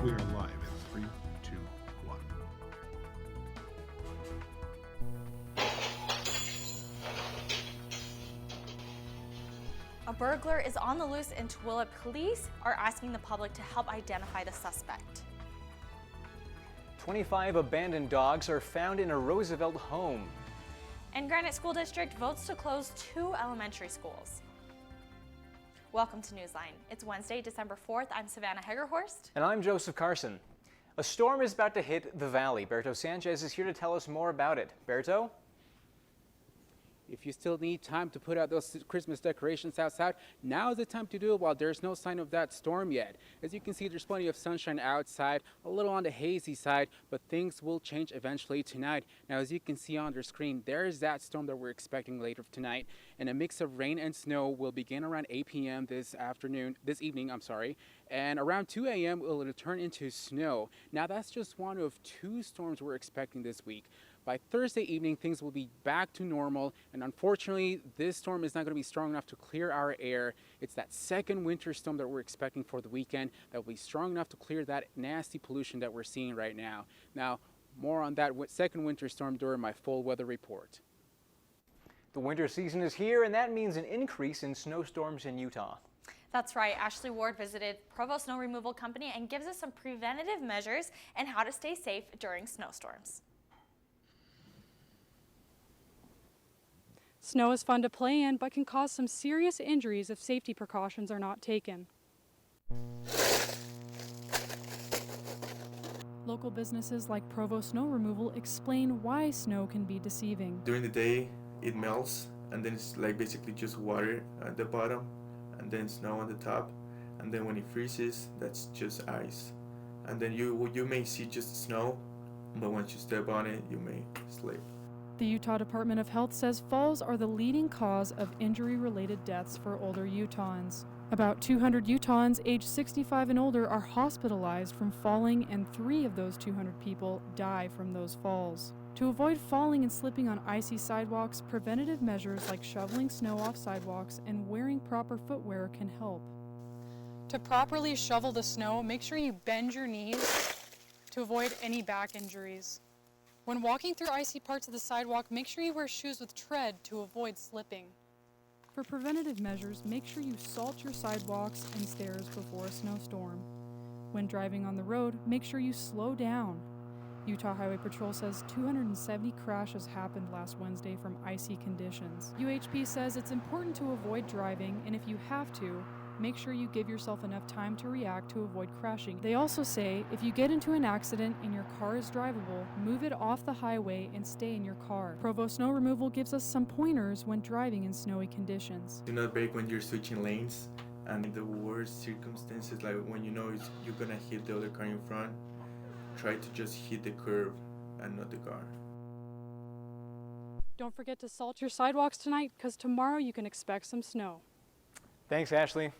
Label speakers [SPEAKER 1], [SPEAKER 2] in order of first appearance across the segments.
[SPEAKER 1] We are live in 3, 2, 1.
[SPEAKER 2] A burglar is on the loose in Tooele. Police are asking the public to help identify the suspect.
[SPEAKER 3] 25 abandoned dogs are found in a Roosevelt home.
[SPEAKER 2] And Granite School District votes to close 2 elementary schools. Welcome to NewsLine. It's Wednesday, December 4th. I'm Savannah Hegerhorst.
[SPEAKER 3] And I'm Joseph Carson. A storm is about to hit the valley. Berto Sanchez is here to tell us more about it. Berto?
[SPEAKER 4] If you still need time to put out those Christmas decorations outside, now is the time to do it while there's no sign of that storm yet. As you can see, there's plenty of sunshine outside, a little on the hazy side, but things will change eventually tonight. Now, as you can see on the screen, there's that storm that we're expecting later tonight, and a mix of rain and snow will begin around 8 p.m. this evening, and around 2 a.m. it will turn into snow. Now, that's just one of 2 storms we're expecting this week. By Thursday evening, things will be back to normal, and unfortunately, this storm is not going to be strong enough to clear our air. It's that second winter storm that we're expecting for the weekend that will be strong enough to clear that nasty pollution that we're seeing right now. Now, more on that second winter storm during my full weather report.
[SPEAKER 3] The winter season is here, and that means an increase in snowstorms in Utah.
[SPEAKER 2] That's right. Ashley Ward visited Provo Snow Removal Company and gives us some preventative measures and how to stay safe during snowstorms.
[SPEAKER 5] Snow is fun to play in, but can cause some serious injuries if safety precautions are not taken. Local businesses like Provo Snow Removal explain why snow can be deceiving.
[SPEAKER 6] During the day, it melts, and then it's like basically just water at the bottom, and then snow on the top, and then when it freezes, that's just ice. And then you may see just snow, but once you step on it, you may slip.
[SPEAKER 5] The Utah Department of Health says falls are the leading cause of injury-related deaths for older Utahns. About 200 Utahns aged 65 and older are hospitalized from falling, and 3 of those 200 people die from those falls. To avoid falling and slipping on icy sidewalks, preventative measures like shoveling snow off sidewalks and wearing proper footwear can help. To properly shovel the snow, make sure you bend your knees to avoid any back injuries. When walking through icy parts of the sidewalk, make sure you wear shoes with tread to avoid slipping. For preventative measures, make sure you salt your sidewalks and stairs before a snowstorm. When driving on the road, make sure you slow down. Utah Highway Patrol says 270 crashes happened last Wednesday from icy conditions. UHP says it's important to avoid driving, and if you have to, make sure you give yourself enough time to react to avoid crashing. They also say if you get into an accident and your car is drivable, move it off the highway and stay in your car. Provo Snow Removal gives us some pointers when driving in snowy conditions.
[SPEAKER 6] Do not brake when you're switching lanes, and in the worst circumstances, like when you know you're gonna hit the other car in front, try to just hit the curb and not the car.
[SPEAKER 5] Don't forget to salt your sidewalks tonight, because tomorrow you can expect some snow.
[SPEAKER 3] Thanks, Ashley.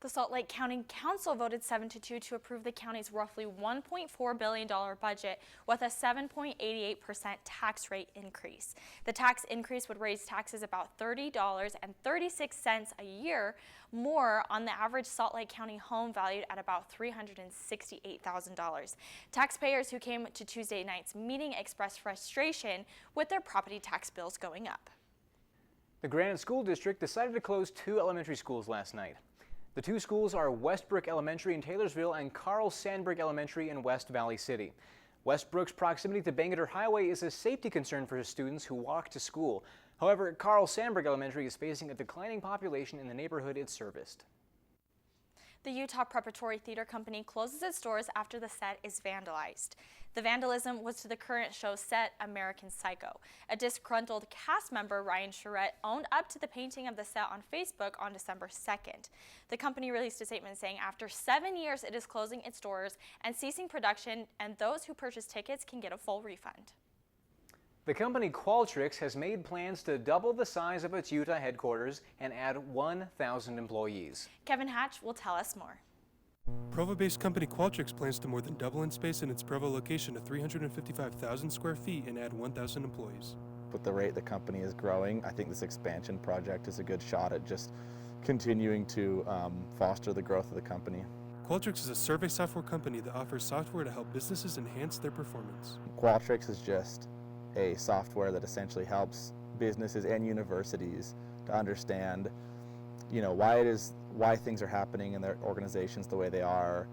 [SPEAKER 2] The Salt Lake County Council voted 7-2 to approve the county's roughly $1.4 billion budget with a 7.88% tax rate increase. The tax increase would raise taxes about $30.36 a year more on the average Salt Lake County home valued at about $368,000. Taxpayers who came to Tuesday night's meeting expressed frustration with their property tax bills going up.
[SPEAKER 3] The Granite School District decided to close 2 elementary schools last night. The 2 schools are Westbrook Elementary in Taylorsville and Carl Sandburg Elementary in West Valley City. Westbrook's proximity to Bangerter Highway is a safety concern for students who walk to school. However, Carl Sandburg Elementary is facing a declining population in the neighborhood it serviced.
[SPEAKER 2] The Utah Preparatory Theater Company closes its doors after the set is vandalized. The vandalism was to the current show set, American Psycho. A disgruntled cast member, Ryan Charette, owned up to the painting of the set on Facebook on December 2nd. The company released a statement saying after 7 years it is closing its doors and ceasing production, and those who purchase tickets can get a full refund.
[SPEAKER 3] The company Qualtrics has made plans to double the size of its Utah headquarters and add 1,000 employees.
[SPEAKER 2] Kevin Hatch will tell us more.
[SPEAKER 7] Provo-based company Qualtrics plans to more than double in space in its Provo location to 355,000 square feet and add 1,000 employees.
[SPEAKER 8] With the rate the company is growing, I think this expansion project is a good shot at just continuing to foster the growth of the company.
[SPEAKER 7] Qualtrics is a survey software company that offers software to help businesses enhance their performance.
[SPEAKER 8] Qualtrics is just a software that essentially helps businesses and universities to understand, why things are happening in their organizations the way they are,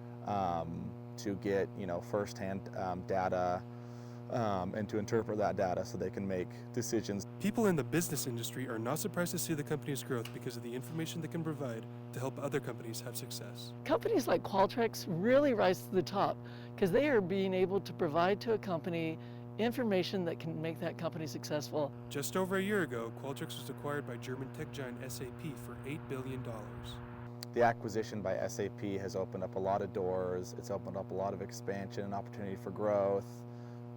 [SPEAKER 8] to get, firsthand data, and to interpret that data so they can make decisions.
[SPEAKER 7] People in the business industry are not surprised to see the company's growth because of the information they can provide to help other companies have success.
[SPEAKER 9] Companies like Qualtrics really rise to the top because they are being able to provide to a company information that can make that company successful.
[SPEAKER 7] Just over a year ago, Qualtrics was acquired by German tech giant SAP for $8 billion.
[SPEAKER 8] The acquisition by SAP has opened up a lot of doors. It's opened up a lot of expansion and opportunity for growth.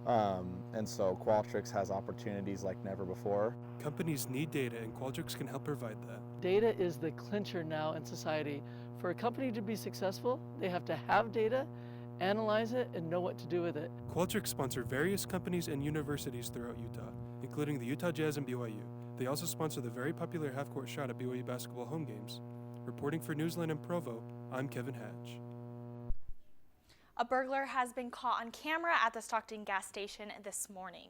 [SPEAKER 8] And so Qualtrics has opportunities like never before.
[SPEAKER 7] Companies need data, and Qualtrics can help provide that.
[SPEAKER 9] Data is the clincher now in society. For a company to be successful, they have to have data, analyze it, and know what to do with it.
[SPEAKER 7] Qualtrics sponsor various companies and universities throughout Utah, including the Utah Jazz and BYU. They also sponsor the very popular half-court shot at BYU basketball home games. Reporting for NewsLine in Provo, I'm Kevin Hatch.
[SPEAKER 2] A burglar has been caught on camera at the Stockton gas station this morning.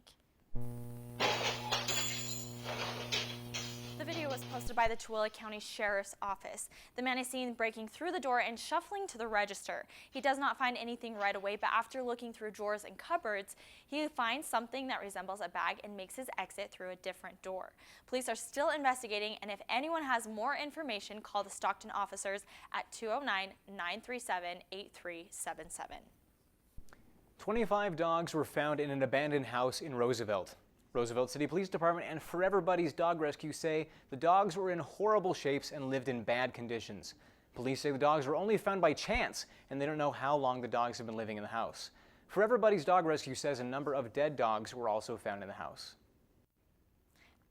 [SPEAKER 2] The video was posted by the Tooele County Sheriff's Office. The man is seen breaking through the door and shuffling to the register. He does not find anything right away, but after looking through drawers and cupboards, he finds something that resembles a bag and makes his exit through a different door. Police are still investigating, and if anyone has more information, call the Stockton officers at 209-937-8377.
[SPEAKER 3] 25 dogs were found in an abandoned house in Roosevelt. Roosevelt City Police Department and Forever Buddies Dog Rescue say the dogs were in horrible shapes and lived in bad conditions. Police say the dogs were only found by chance, and they don't know how long the dogs have been living in the house. Forever Buddies Dog Rescue says a number of dead dogs were also found in the house.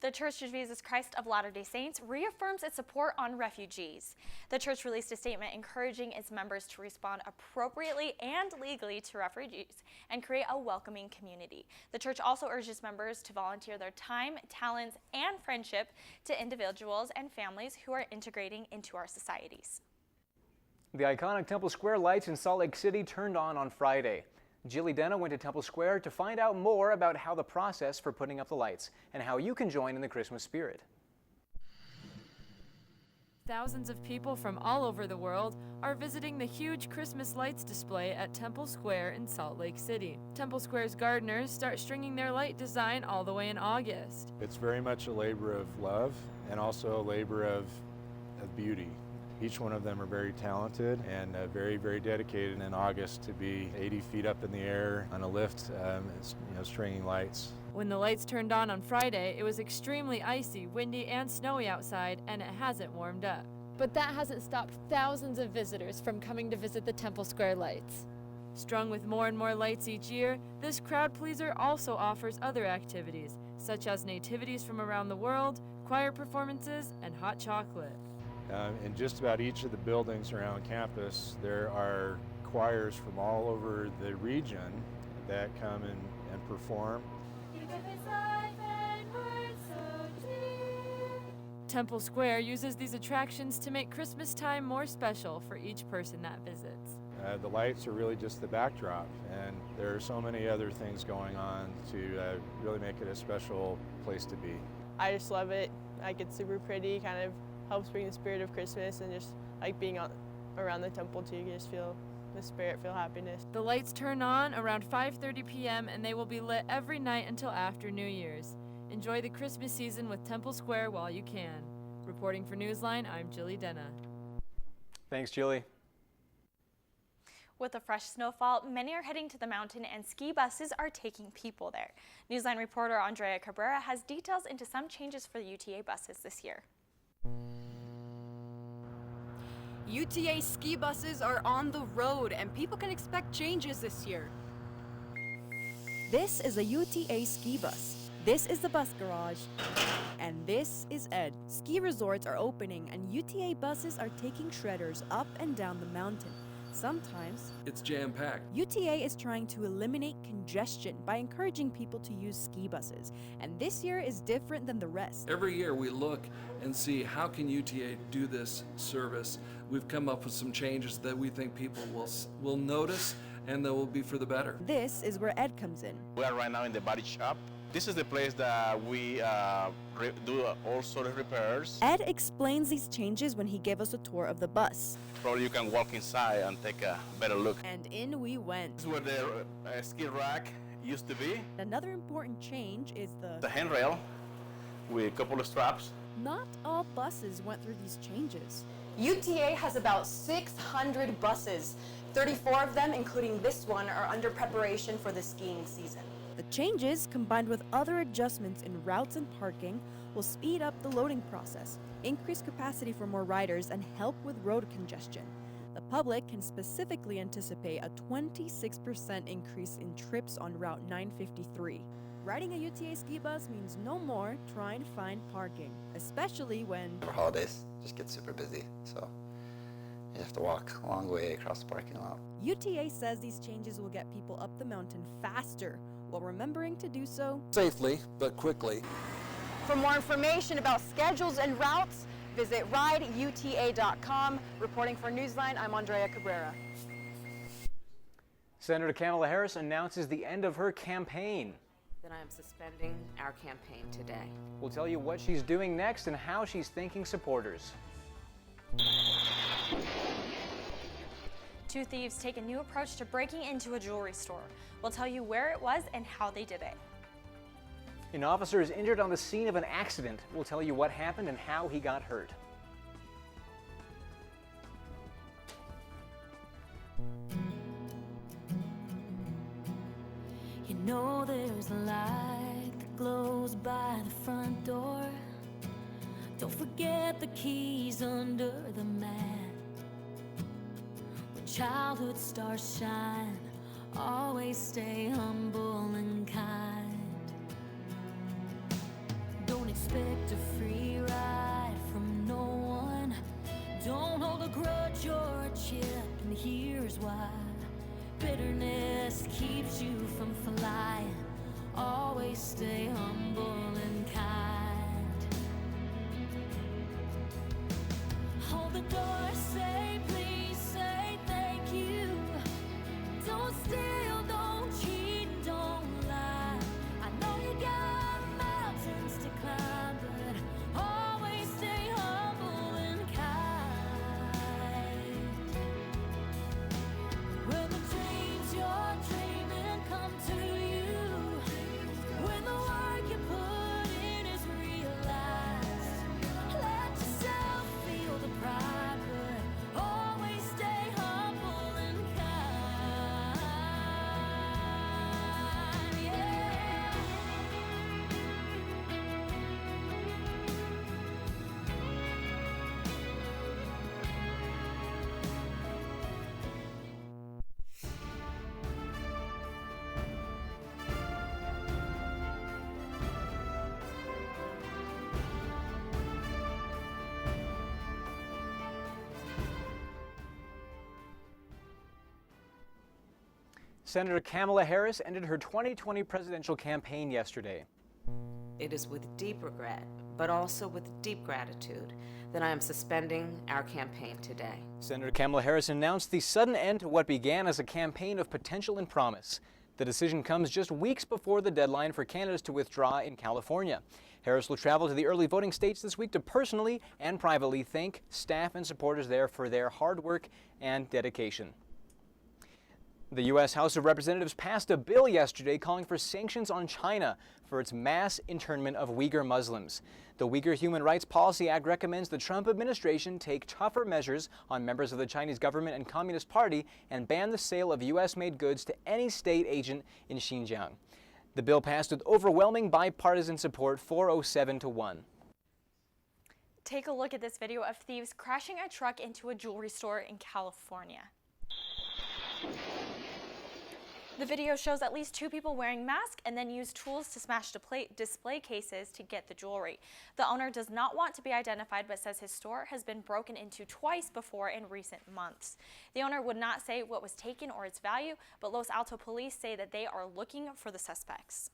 [SPEAKER 2] The Church of Jesus Christ of Latter-day Saints reaffirms its support on refugees. The church released a statement encouraging its members to respond appropriately and legally to refugees and create a welcoming community. The church also urges members to volunteer their time, talents, and friendship to individuals and families who are integrating into our societies.
[SPEAKER 3] The iconic Temple Square lights in Salt Lake City turned on Friday. Jilly Denna went to Temple Square to find out more about how the process for putting up the lights and how you can join in the Christmas spirit.
[SPEAKER 5] Thousands of people from all over the world are visiting the huge Christmas lights display at Temple Square in Salt Lake City. Temple Square's gardeners start stringing their light design all the way in August.
[SPEAKER 10] It's very much a labor of love and also a labor of beauty. Each one of them are very talented and very, very dedicated in August to be 80 feet up in the air on a lift, stringing lights.
[SPEAKER 5] When the lights turned on Friday, it was extremely icy, windy, and snowy outside, and it hasn't warmed up.
[SPEAKER 11] But that hasn't stopped thousands of visitors from coming to visit the Temple Square lights.
[SPEAKER 5] Strung with more and more lights each year, this crowd pleaser also offers other activities, such as nativities from around the world, choir performances, and hot chocolate.
[SPEAKER 10] In just about each of the buildings around campus, there are choirs from all over the region that come and perform.
[SPEAKER 5] Temple Square uses these attractions to make Christmas time more special for each person that visits.
[SPEAKER 10] The lights are really just the backdrop, and there are so many other things going on to really make it a special place to be.
[SPEAKER 12] I just love it. Like, it's super pretty, kind of helps bring the spirit of Christmas, and just like being around the temple too, you just feel the spirit, feel happiness.
[SPEAKER 5] The lights turn on around 5:30 p.m. and they will be lit every night until after New Year's. Enjoy the Christmas season with Temple Square while you can. Reporting for NewsLine, I'm Jilly Denna.
[SPEAKER 3] Thanks, Jilly.
[SPEAKER 2] With a fresh snowfall, many are heading to the mountain and ski buses are taking people there. NewsLine reporter Andrea Cabrera has details into some changes for the UTA buses this year.
[SPEAKER 13] UTA ski buses are on the road and people can expect changes this year.
[SPEAKER 14] This is a UTA ski bus. This is the bus garage. And this is Ed. Ski resorts are opening and UTA buses are taking shredders up and down the mountain. Sometimes,
[SPEAKER 15] it's jam-packed.
[SPEAKER 14] UTA is trying to eliminate congestion by encouraging people to use ski buses, and this year is different than the rest.
[SPEAKER 15] Every year we look and see how can UTA do this service. We've come up with some changes that we think people will notice and that will be for the better.
[SPEAKER 14] This is where Ed comes in.
[SPEAKER 16] We are right now in the body shop. This is the place that we do all sort of repairs.
[SPEAKER 14] Ed explains these changes when he gave us a tour of the bus.
[SPEAKER 16] Probably you can walk inside and take a better look.
[SPEAKER 14] And in we went.
[SPEAKER 16] This is where the ski rack used to be.
[SPEAKER 14] Another important change is
[SPEAKER 16] the handrail with a couple of straps.
[SPEAKER 14] Not all buses went through these changes.
[SPEAKER 17] UTA has about 600 buses. 34 of them, including this one, are under preparation for the skiing season.
[SPEAKER 14] The changes, combined with other adjustments in routes and parking, will speed up the loading process, increase capacity for more riders, and help with road congestion. The public can specifically anticipate a 26% increase in trips on Route 953. Riding a UTA ski bus means no more trying to find parking, especially when...
[SPEAKER 18] For holidays, just get super busy, so you have to walk a long way across the parking lot.
[SPEAKER 14] UTA says these changes will get people up the mountain faster, while remembering to do so
[SPEAKER 15] safely, but quickly.
[SPEAKER 17] For more information about schedules and routes, visit rideuta.com. Reporting for Newsline, I'm Andrea Cabrera.
[SPEAKER 3] Senator Kamala Harris announces the end of her campaign.
[SPEAKER 19] Then I am suspending our campaign today.
[SPEAKER 3] We'll tell you what she's doing next and how she's thanking supporters.
[SPEAKER 2] Two thieves take a new approach to breaking into a jewelry store. We'll tell you where it was and how they did it.
[SPEAKER 3] An officer is injured on the scene of an accident. We'll tell you what happened and how he got hurt.
[SPEAKER 20] You know there's a light that glows by the front door. Don't forget the keys under the mat. When childhood stars shine, always stay humble and kind. Don't expect a free ride from no one. Don't hold a grudge or a chip, and here's why. Bitterness keeps you from flying. Always stay humble and kind. Hold the door, say please, say thank you. Don't steal, don't cheat, don't lie. I know you got mountains to climb, but always stay humble and kind. When the dreams you're dreaming come to you, when the work you put in is realized, let yourself feel the pride, but always stay humble and kind. Yeah.
[SPEAKER 3] Senator Kamala Harris ended her 2020 presidential campaign yesterday.
[SPEAKER 19] It is with deep regret, but also with deep gratitude, that I am suspending our campaign today.
[SPEAKER 3] Senator Kamala Harris announced the sudden end to what began as a campaign of potential and promise. The decision comes just weeks before the deadline for candidates to withdraw in California. Harris will travel to the early voting states this week to personally and privately thank staff and supporters there for their hard work and dedication. The U.S. House of Representatives passed a bill yesterday calling for sanctions on China for its mass internment of Uyghur Muslims. The Uyghur Human Rights Policy Act recommends the Trump administration take tougher measures on members of the Chinese government and Communist Party and ban the sale of U.S.-made goods to any state agent in Xinjiang. The bill passed with overwhelming bipartisan support, 407 to 1.
[SPEAKER 2] Take a look at this video of thieves crashing a truck into a jewelry store in California. The video shows at least 2 people wearing masks and then use tools to smash display cases to get the jewelry. The owner does not want to be identified but says his store has been broken into twice before in recent months. The owner would not say what was taken or its value, but Los Altos police say that they are looking for the suspects.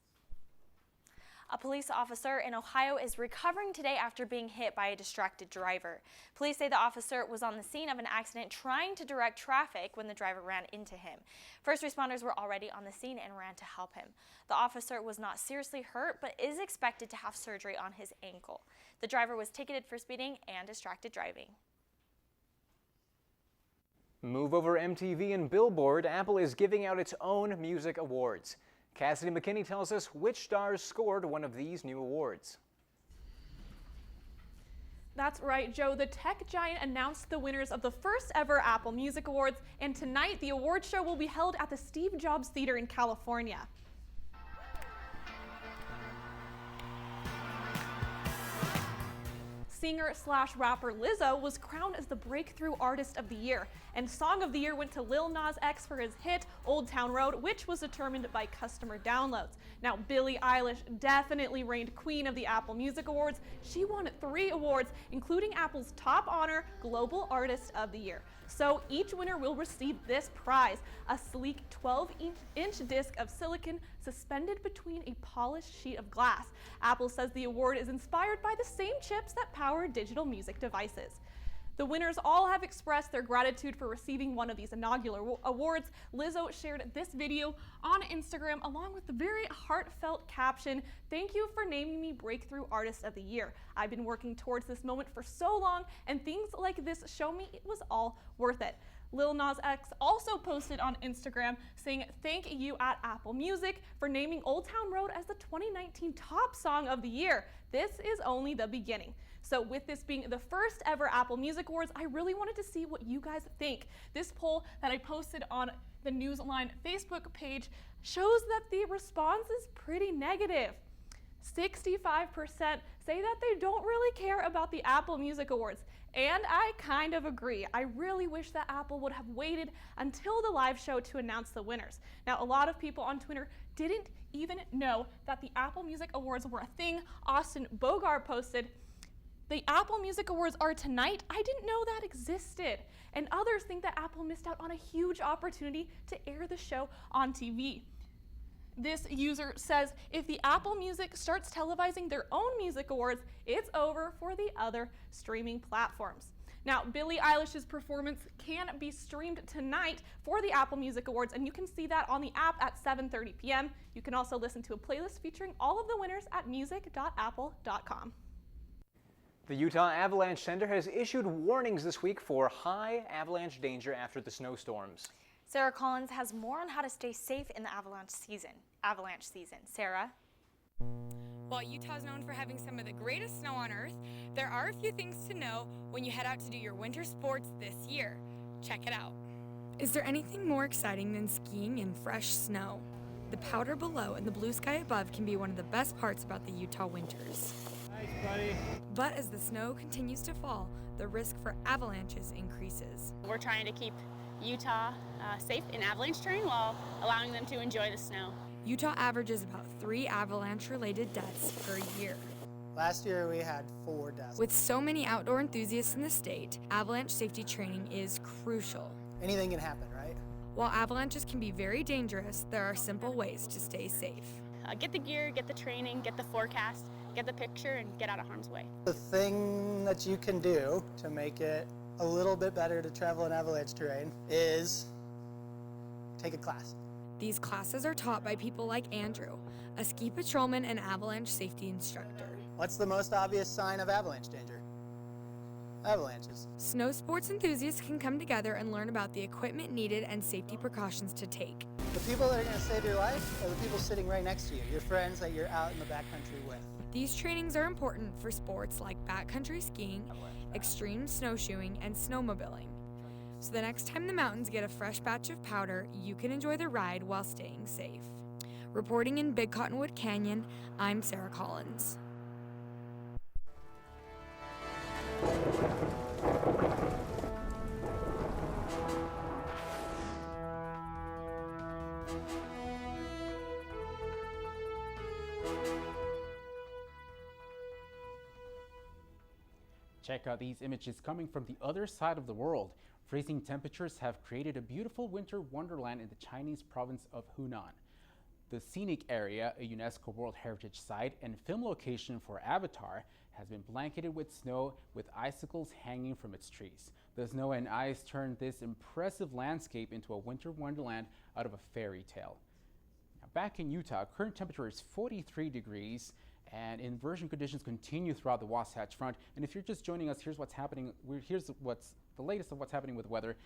[SPEAKER 2] A police officer in Ohio is recovering today after being hit by a distracted driver. Police say the officer was on the scene of an accident trying to direct traffic when the driver ran into him. First responders were already on the scene and ran to help him. The officer was not seriously hurt but is expected to have surgery on his ankle. The driver was ticketed for speeding and distracted driving.
[SPEAKER 3] Move over MTV and Billboard, Apple is giving out its own music awards. Cassidy McKinney tells us which stars scored one of these new awards.
[SPEAKER 21] That's right, Joe. The tech giant announced the winners of the first ever Apple Music Awards, and tonight the award show will be held at the Steve Jobs Theater in California. Singer/rapper Lizzo was crowned as the Breakthrough Artist of the Year, and Song of the Year went to Lil Nas X for his hit Old Town Road, which was determined by customer downloads. Now, Billie Eilish definitely reigned queen of the Apple Music Awards. She won 3 awards, including Apple's top honor, Global Artist of the Year. So each winner will receive this prize, a sleek 12-inch disc of silicon suspended between a polished sheet of glass. Apple says the award is inspired by the same chips that power digital music devices. The winners all have expressed their gratitude for receiving one of these inaugural awards. Lizzo shared this video on Instagram along with the very heartfelt caption, "Thank you for naming me Breakthrough Artist of the Year. I've been working towards this moment for so long, and things like this show me it was all worth it." Lil Nas X also posted on Instagram saying, "Thank you at Apple Music for naming Old Town Road as the 2019 top song of the year. This is only the beginning." So with this being the first ever Apple Music Awards, I really wanted to see what you guys think. This poll that I posted on the NewsLine Facebook page shows that the response is pretty negative. 65% say that they don't really care about the Apple Music Awards. And I kind of agree. I really wish that Apple would have waited until the live show to announce the winners. Now, a lot of people on Twitter didn't even know that the Apple Music Awards were a thing. Austin Bogart posted, "The Apple Music Awards are tonight? I didn't know that existed." And others think that Apple missed out on a huge opportunity to air the show on TV. This user says, "If the Apple Music starts televising their own music awards, it's over for the other streaming platforms." Now, Billie Eilish's performance can be streamed tonight for the Apple Music Awards, and you can see that on the app at 7:30 p.m. You can also listen to a playlist featuring all of the winners at music.apple.com.
[SPEAKER 3] The Utah Avalanche Center has issued warnings this week for high avalanche danger after the snowstorms.
[SPEAKER 2] Sarah Collins has more on how to stay safe in the avalanche season. Sarah?
[SPEAKER 22] While Utah is known for having some of the greatest snow on Earth, there are a few things to know when you head out to do your winter sports this year. Check it out.
[SPEAKER 23] Is there anything more exciting than skiing in fresh snow? The powder below and the blue sky above can be one of the best parts about the Utah winters.
[SPEAKER 24] Nice, buddy.
[SPEAKER 23] But as the snow continues to fall, the risk for avalanches increases.
[SPEAKER 25] We're trying to keep Utah safe in avalanche terrain while allowing them to enjoy the snow.
[SPEAKER 23] Utah averages about 3 avalanche-related deaths per year.
[SPEAKER 24] Last year we had 4 deaths.
[SPEAKER 23] With so many outdoor enthusiasts in the state, avalanche safety training is crucial.
[SPEAKER 24] Anything can happen, right?
[SPEAKER 23] While avalanches can be very dangerous, there are simple ways to stay safe.
[SPEAKER 25] Get the gear, get the training, get the forecast, get the picture, and get out of harm's way.
[SPEAKER 24] The thing that you can do to make it a little bit better to travel in avalanche terrain is take a class.
[SPEAKER 23] These classes are taught by people like Andrew, a ski patrolman and avalanche safety instructor.
[SPEAKER 24] What's the most obvious sign of avalanche danger? Avalanches.
[SPEAKER 23] Snow sports enthusiasts can come together and learn about the equipment needed and safety precautions to take.
[SPEAKER 24] The people that are going to save your life are the people sitting right next to you, your friends that you're out in the backcountry with.
[SPEAKER 23] These trainings are important for sports like backcountry skiing, extreme snowshoeing, and snowmobiling. So the next time the mountains get a fresh batch of powder, you can enjoy the ride while staying safe. Reporting in Big Cottonwood Canyon, I'm Sarah Collins.
[SPEAKER 1] Check out these images coming from the other side of the world. Freezing temperatures have created a beautiful winter wonderland in the Chinese province of Hunan. The scenic area, a UNESCO World Heritage Site and film location for Avatar, has been blanketed with snow with icicles hanging from its trees. The snow and ice turned this impressive landscape into a winter wonderland out of a fairy tale. Now, back in Utah, current temperature is 43 degrees and inversion conditions continue throughout the Wasatch Front. And if you're just joining us, here's what's happening. Here's what's the latest of what's happening with weather.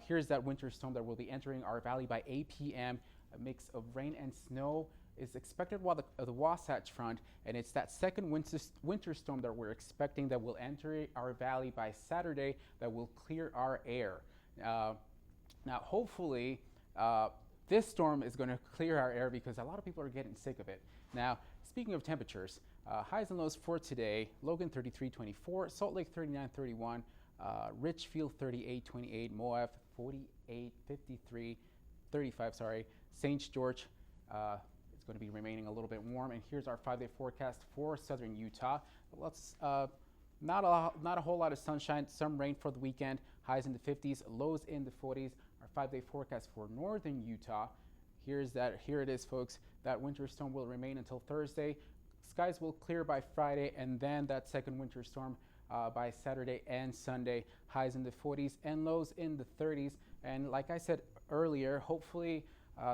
[SPEAKER 1] Here's that winter storm that will be entering our valley by 8 p.m. A mix of rain and snow is expected while the Wasatch Front, and it's that second winter storm that we're expecting that will enter our valley by Saturday that will clear our air. Now, hopefully, this storm is going to clear our air because a lot of people are getting sick of it. Now, speaking of temperatures, highs and lows for today: Logan 33-24, Salt Lake 39-31, Richfield 38-28, Moab 48-53. 35, sorry. St. George is going to be remaining a little bit warm. And here's our 5-day forecast for southern Utah. Not a whole lot of sunshine, some rain for the weekend. Highs in the 50s, lows in the 40s. Our 5-day forecast for northern Utah. Here it is, folks. That winter storm will remain until Thursday. Skies will clear by Friday, and then that second winter storm by Saturday and Sunday. Highs in the 40s and lows in the 30s. And like I said earlier, hopefully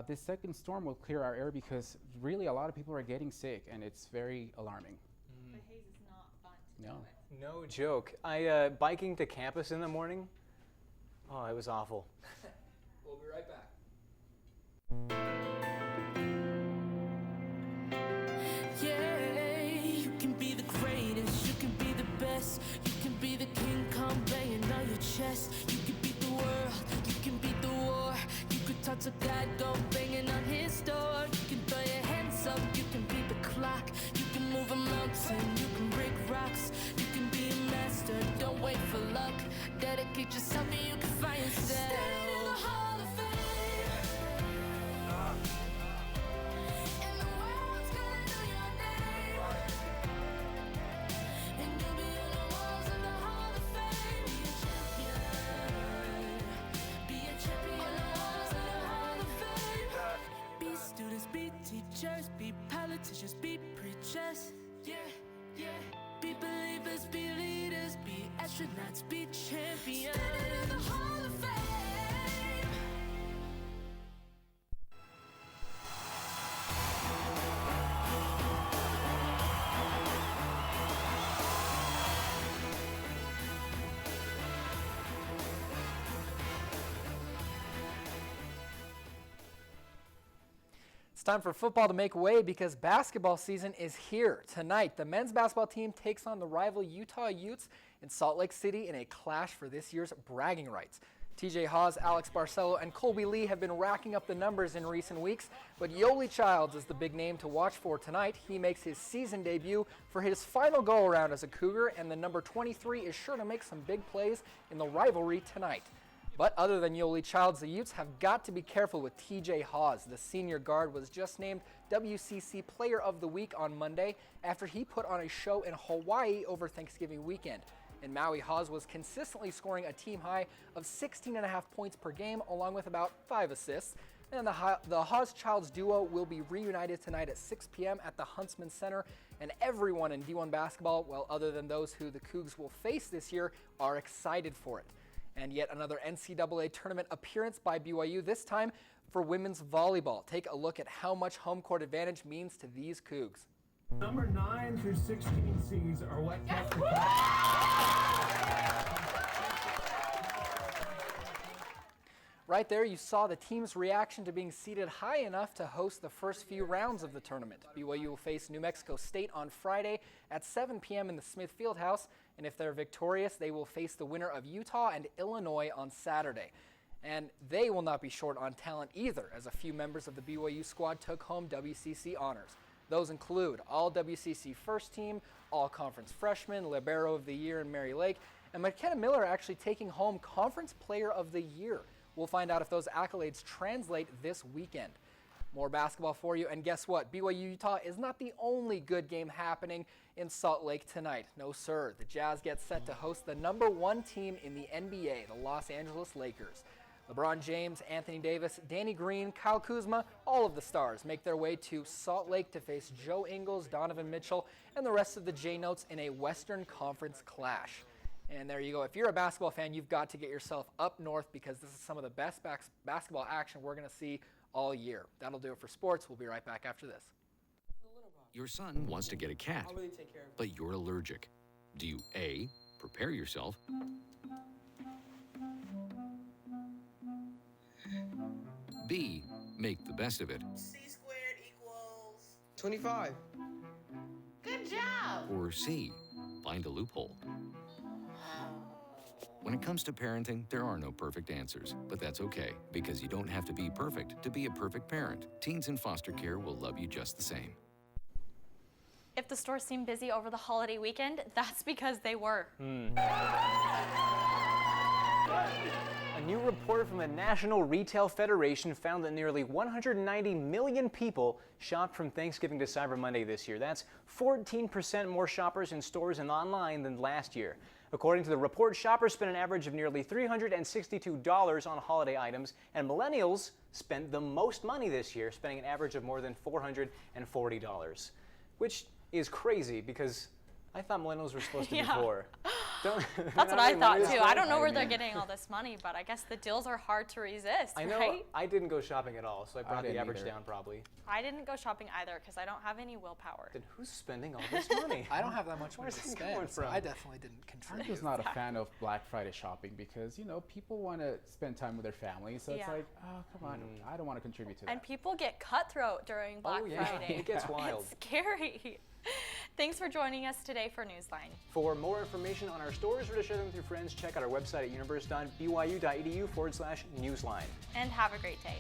[SPEAKER 1] this second storm will clear our air because really a lot of people are getting sick and it's very alarming.
[SPEAKER 2] The haze is not fun to deal with.
[SPEAKER 3] No joke. I biking to campus in the morning. Oh, it was awful.
[SPEAKER 15] We'll be right back.
[SPEAKER 20] Yeah, you can be the greatest, you can be the best, you can be the King Kong banging on your chest. You can beat the world, you can beat the war. You could talk to God, go banging on his door. You can throw your hands up, you can beat the clock. You can move a mountain, you can break rocks. You can be a master, don't wait for luck. Dedicate yourself and you can find yourself. Stand in the Hall of Fame. And the world's gonna know your name. And you'll be on the walls of the Hall of Fame. Be a champion on the walls of the Hall of Fame. Be students, be teachers, be politicians, be preachers. Yeah, yeah. Be believers, be leaders, be astronauts, be champions. Standing in the Hall of Fame.
[SPEAKER 4] It's time for football to make way because basketball season is here. Tonight, the men's basketball team takes on the rival Utah Utes in Salt Lake City in a clash for this year's bragging rights. TJ Haws, Alex Barcelo, and Colby Lee have been racking up the numbers in recent weeks, but Yoli Childs is the big name to watch for tonight. He makes his season debut for his final go-around as a Cougar, and the number 23 is sure to make some big plays in the rivalry tonight. But other than Yoli Childs, the Utes have got to be careful with TJ Haws. The senior guard was just named WCC Player of the Week on Monday after he put on a show in Hawaii over Thanksgiving weekend. In Maui, Haws was consistently scoring a team high of 16.5 points per game, along with about 5 assists. And the Haws-Childs duo will be reunited tonight at 6 p.m. at the Huntsman Center. And everyone in D1 basketball, well, other than those who the Cougs will face this year, are excited for it. And yet another NCAA tournament appearance by BYU, this time for women's volleyball. Take a look at how much home court advantage means to these Cougs.
[SPEAKER 6] Number 9 through 16 seeds are what kept the
[SPEAKER 4] Right there, you saw the team's reaction to being seated high enough to host the first few rounds of the tournament. BYU will face New Mexico State on Friday at 7 p.m. in the Smith Fieldhouse, and if they're victorious, they will face the winner of Utah and Illinois on Saturday. And they will not be short on talent either, as a few members of the BYU squad took home WCC honors. Those include all WCC first team, all conference freshman, libero of the year in Mary Lake, and McKenna Miller actually taking home conference player of the year. We'll find out if those accolades translate this weekend. More basketball for you, and guess what? BYU Utah is not the only good game happening in Salt Lake tonight. No, sir. The Jazz get set to host the #1 team in the NBA, the Los Angeles Lakers. LeBron James, Anthony Davis, Danny Green, Kyle Kuzma, all of the stars make their way to Salt Lake to face Joe Ingles, Donovan Mitchell, and the rest of the J-Notes in a Western Conference clash. And there you go. If you're a basketball fan, you've got to get yourself up north because this is some of the best basketball action we're going to see all year. That'll do it for sports. We'll be right back after this.
[SPEAKER 7] Your son wants to get a cat, but you're allergic. Do you A, prepare yourself, B, make the best of it,
[SPEAKER 8] C squared equals 25.
[SPEAKER 19] Good job!
[SPEAKER 7] or C, find a loophole? When it comes to parenting, there are no perfect answers, but that's okay, because you don't have to be perfect to be a perfect parent. Teens in foster care will love you just the same.
[SPEAKER 2] If the stores seem busy over the holiday weekend, that's because they were.
[SPEAKER 3] A new report from the National Retail Federation found that nearly 190 million people shopped from Thanksgiving to Cyber Monday this year. That's 14% more shoppers in stores and online than last year. According to the report, shoppers spent an average of nearly $362 on holiday items, and millennials spent the most money this year, spending an average of more than $440, which is crazy because I thought millennials were supposed to be poor.
[SPEAKER 2] That's what I thought too. I don't know where they're getting all this money, but I guess the deals are hard to resist,
[SPEAKER 3] I know.
[SPEAKER 2] right?
[SPEAKER 3] I didn't go shopping at all, so I brought the
[SPEAKER 1] didn't
[SPEAKER 3] average
[SPEAKER 1] either.
[SPEAKER 3] down probably.
[SPEAKER 2] I didn't go shopping either because I don't have any willpower.
[SPEAKER 3] Then who's spending all this money?
[SPEAKER 4] I don't have that much money to
[SPEAKER 3] Where's it coming
[SPEAKER 4] spend, so
[SPEAKER 3] from?
[SPEAKER 4] I definitely didn't
[SPEAKER 1] I'm
[SPEAKER 4] contribute.
[SPEAKER 1] just not a fan of Black Friday shopping because, you know, people want to spend time with their families. So it's
[SPEAKER 2] Yeah.
[SPEAKER 1] like, oh, come on. I don't want to contribute to that.
[SPEAKER 2] And people get cutthroat during Black Friday.
[SPEAKER 3] It gets wild.
[SPEAKER 2] It's scary. Thanks for joining us today for Newsline.
[SPEAKER 3] For more information on our stores or to share them with your friends, check out our website at universe.byu.edu/newsline.
[SPEAKER 2] And have a great day.